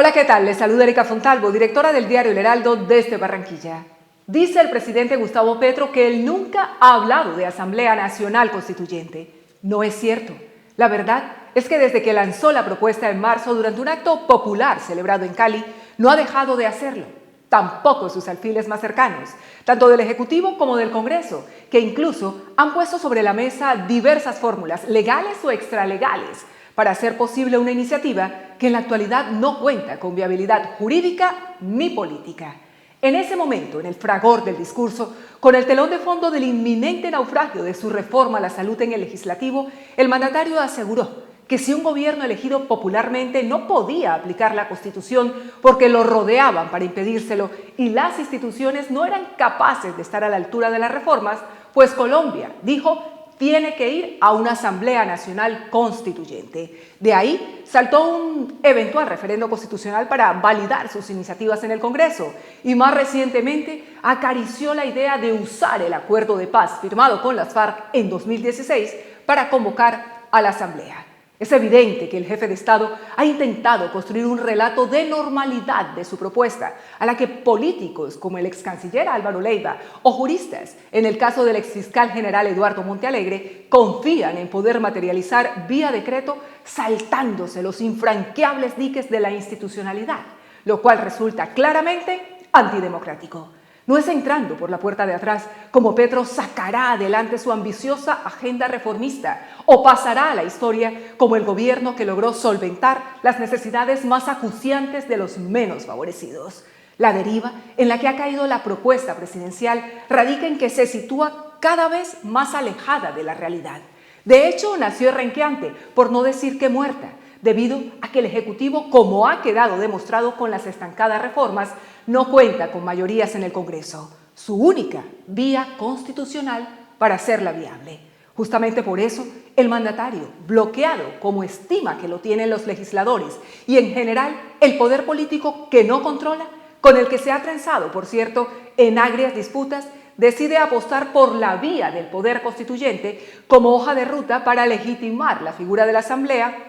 Hola, ¿qué tal? Les saluda Erika Fontalvo, directora del diario El Heraldo desde Barranquilla. Dice el presidente Gustavo Petro que él nunca ha hablado de Asamblea Nacional Constituyente. No es cierto. La verdad es que desde que lanzó la propuesta en marzo durante un acto popular celebrado en Cali, no ha dejado de hacerlo. Tampoco sus alfiles más cercanos, tanto del Ejecutivo como del Congreso, que incluso han puesto sobre la mesa diversas fórmulas, legales o extralegales, para hacer posible una iniciativa que en la actualidad no cuenta con viabilidad jurídica ni política. En ese momento, en el fragor del discurso, con el telón de fondo del inminente naufragio de su reforma a la salud en el legislativo, el mandatario aseguró que si un gobierno elegido popularmente no podía aplicar la Constitución porque lo rodeaban para impedírselo y las instituciones no eran capaces de estar a la altura de las reformas, pues Colombia, dijo, tiene que ir a una Asamblea Nacional Constituyente. De ahí saltó un eventual referendo constitucional para validar sus iniciativas en el Congreso y más recientemente acarició la idea de usar el acuerdo de paz firmado con las FARC en 2016 para convocar a la Asamblea. Es evidente que el jefe de Estado ha intentado construir un relato de normalidad de su propuesta, a la que políticos como el ex canciller Álvaro Leiva o juristas, en el caso del ex fiscal general Eduardo Montealegre, confían en poder materializar vía decreto saltándose los infranqueables diques de la institucionalidad, lo cual resulta claramente antidemocrático. No es entrando por la puerta de atrás como Petro sacará adelante su ambiciosa agenda reformista o pasará a la historia como el gobierno que logró solventar las necesidades más acuciantes de los menos favorecidos. La deriva en la que ha caído la propuesta presidencial radica en que se sitúa cada vez más alejada de la realidad. De hecho, nació renqueante, por no decir que muerta, debido a que el Ejecutivo, como ha quedado demostrado con las estancadas reformas, no cuenta con mayorías en el Congreso, su única vía constitucional para hacerla viable. Justamente por eso, el mandatario, bloqueado como estima que lo tienen los legisladores y en general el poder político que no controla, con el que se ha trenzado, por cierto, en agrias disputas, decide apostar por la vía del poder constituyente como hoja de ruta para legitimar la figura de la Asamblea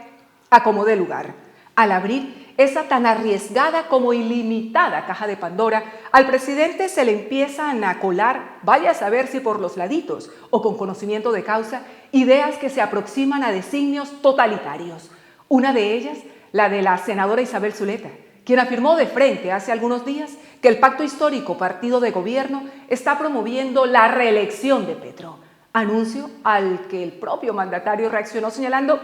a como dé lugar. Al abrir esa tan arriesgada como ilimitada caja de Pandora, al presidente se le empiezan a colar, vaya a saber si por los laditos o con conocimiento de causa, ideas que se aproximan a designios totalitarios. Una de ellas, la de la senadora Isabel Zuleta, quien afirmó de frente hace algunos días que el pacto histórico partido de gobierno está promoviendo la reelección de Petro. Anuncio al que el propio mandatario reaccionó señalando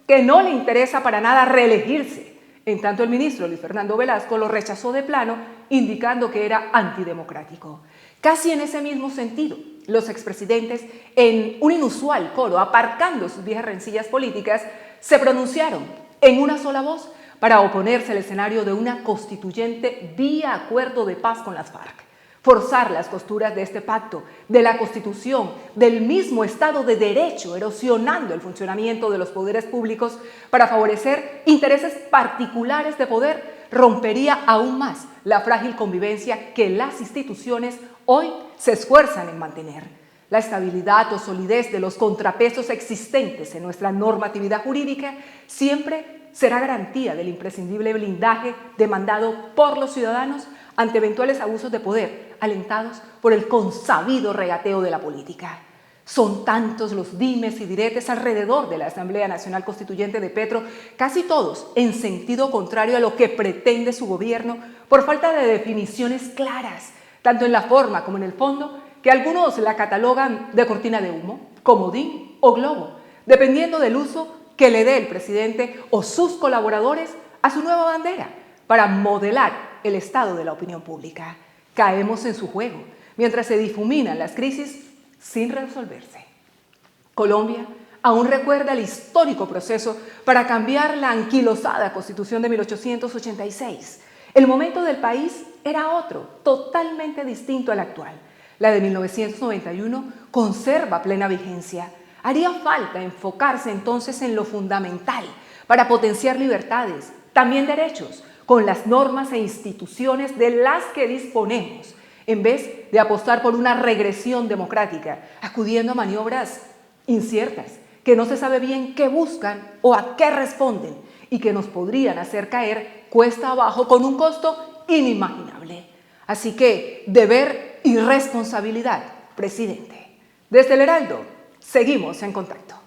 que no le interesa para nada reelegirse. En tanto, el ministro Luis Fernando Velasco lo rechazó de plano, indicando que era antidemocrático. Casi en ese mismo sentido, los expresidentes, en un inusual coro, aparcando sus viejas rencillas políticas, se pronunciaron en una sola voz para oponerse al escenario de una constituyente vía acuerdo de paz con las FARC. Forzar las costuras de este pacto, de la Constitución, del mismo Estado de Derecho, erosionando el funcionamiento de los poderes públicos para favorecer intereses particulares de poder, rompería aún más la frágil convivencia que las instituciones hoy se esfuerzan en mantener. La estabilidad o solidez de los contrapesos existentes en nuestra normatividad jurídica siempre será garantía del imprescindible blindaje demandado por los ciudadanos ante eventuales abusos de poder, alentados por el consabido regateo de la política. Son tantos los dimes y diretes alrededor de la Asamblea Nacional Constituyente de Petro, casi todos en sentido contrario a lo que pretende su gobierno, por falta de definiciones claras, tanto en la forma como en el fondo, que algunos la catalogan de cortina de humo, comodín o globo, dependiendo del uso que le dé el presidente o sus colaboradores a su nueva bandera, para modelar el estado de la opinión pública. Caemos en su juego, mientras se difuminan las crisis sin resolverse. Colombia aún recuerda el histórico proceso para cambiar la anquilosada Constitución de 1886. El momento del país era otro, totalmente distinto al actual. La de 1991 conserva plena vigencia. Haría falta enfocarse entonces en lo fundamental para potenciar libertades, también derechos, con las normas e instituciones de las que disponemos, en vez de apostar por una regresión democrática, acudiendo a maniobras inciertas, que no se sabe bien qué buscan o a qué responden, y que nos podrían hacer caer cuesta abajo con un costo inimaginable. Así que, deber y responsabilidad, presidente. Desde el Heraldo, seguimos en contacto.